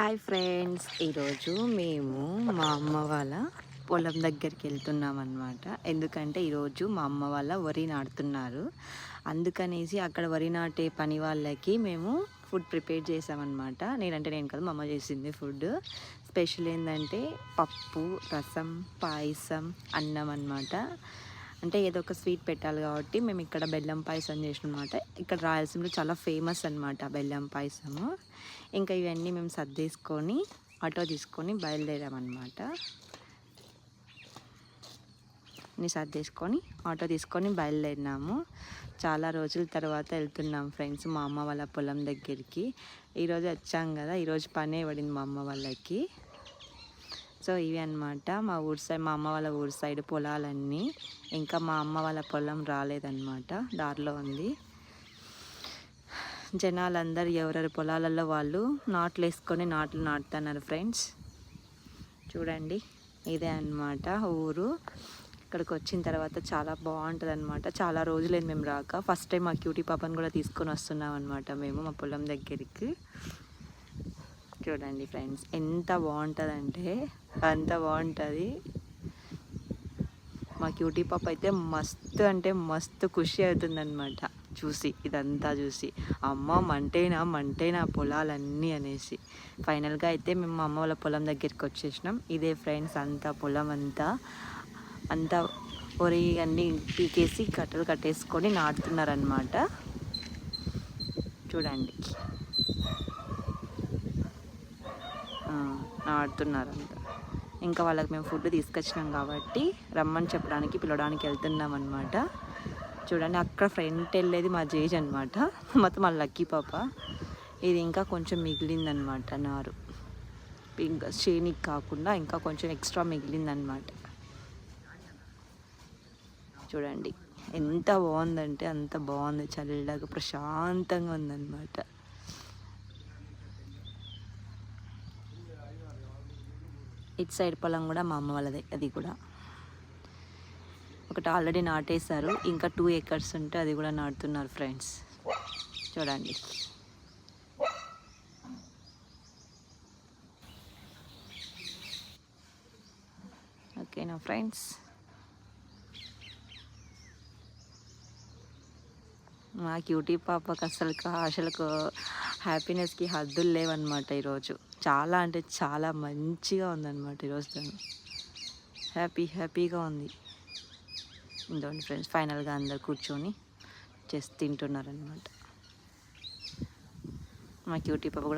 Hi friends, ఈరోజు మేము మా అమ్మ వాళ్ళ పొలం దగ్గరికి వెళ్తున్నాం అనమాట. ఎందుకంటే ఈరోజు మా అమ్మ వాళ్ళ వరి నాటుతున్నారు. అందుకనేసి అక్కడ వరి నాటే పని వాళ్ళకి మేము ఫుడ్ ప్రిపేర్ చేసామన్నమాట. నేను కాదు, మా అమ్మ చేసింది ఫుడ్. స్పెషల్ ఏంటంటే పప్పు, రసం, పాయసం, అన్నం అన్నమాట. అంటే ఏదో ఒక స్వీట్ పెట్టాలి కాబట్టి మేము ఇక్కడ బెల్లం పాయసం చేసినమాట. ఇక్కడ రాయలసీమలో చాలా ఫేమస్ అనమాట బెల్లం పాయసము. ఇంకా ఇవన్నీ మేము సర్దేసుకొని ఆటో తీసుకొని బయలుదేరామన్నమాట. అన్నీ సర్దేసుకొని ఆటో తీసుకొని బయలుదేరినాము. చాలా రోజుల తర్వాత వెళ్తున్నాం ఫ్రెండ్స్ మా అమ్మ వాళ్ళ పొలం దగ్గరికి. ఈరోజు వచ్చాం కదా, ఈరోజు పనే పడింది మా అమ్మ వాళ్ళకి. సో ఇవి అనమాట మా ఊరు సైడ్, మా అమ్మ వాళ్ళ ఊరు సైడ్ పొలాలన్నీ. ఇంకా మా అమ్మ వాళ్ళ పొలం రాలేదన్నమాట, దారిలో ఉంది. జనాలందరూ ఎవరెవరి పొలాలలో వాళ్ళు నాట్లు వేసుకొని నాట్లు నాటుతున్నారు ఫ్రెండ్స్. చూడండి, ఇదే అన్నమాట ఊరు. ఇక్కడికి వచ్చిన తర్వాత చాలా బాగుంటుంది అనమాట. చాలా రోజులైంది మేము రాక. ఫస్ట్ టైం మా క్యూటీ పాపని కూడా తీసుకొని వస్తున్నాం అనమాట మేము మా పొలం దగ్గరికి. చూడండి ఫ్రెండ్స్, ఎంత బాగుంటుందంటే అంత బాగుంటుంది. మా క్యూటీ పాప అయితే మస్తు అంటే మస్తు ఖుషి అవుతుందన్నమాట చూసి, ఇదంతా చూసి. అమ్మ మంటేనా పొలాలన్నీ అనేసి. ఫైనల్గా అయితే మేము మా అమ్మ వాళ్ళ పొలం దగ్గరికి వచ్చేసినాం. ఇదే ఫ్రెండ్స్ అంతా పొలం అంతా వరి అన్నీ పీకేసి కట్టలు కట్టేసుకొని నాటుతున్నారనమాట. చూడండి, నాటుతున్నారంతా. ఇంకా వాళ్ళకి మేము ఫుడ్ తీసుకొచ్చినాం కాబట్టి రమ్మని చెప్పడానికి పిలవడానికి వెళ్తున్నాం అనమాట. చూడండి, అక్కడ ఫ్రంట్ వెళ్ళేది మా జేజ్ అనమాట, మొత్తం మా లక్కీ పాప. ఇది ఇంకా కొంచెం మిగిలిందనమాట నారు, ఇంకా చేనికి కాకుండా ఇంకా కొంచెం ఎక్స్ట్రా మిగిలిందనమాట. చూడండి ఎంత బాగుందంటే అంత బాగుంది, చల్లగా ప్రశాంతంగా ఉందన్నమాట. ఇటు సైడ్ పొలం కూడా మా అమ్మ వాళ్ళదే, అది కూడా ఒకటి ఆల్రెడీ నాటేశారు. ఇంకా 2 acres ఉంటే అది కూడా నాటుతున్నారు ఫ్రెండ్స్. చూడండి, ఓకేనా ఫ్రెండ్స్. మా క్యూటీ పాపకు అసలుకు హ్యాపీనెస్కి హద్దులు లేవన్నమాట. ఈరోజు చాలా అంటే చాలా మంచిగా ఉందన్నమాట. ఈరోజు తను హ్యాపీగా ఉంది. ఇంకోండి ఫ్రెండ్స్, ఫైనల్గా అందరు కూర్చొని చేసి తింటున్నారనమాట. మా క్యూటీ పాప కూడా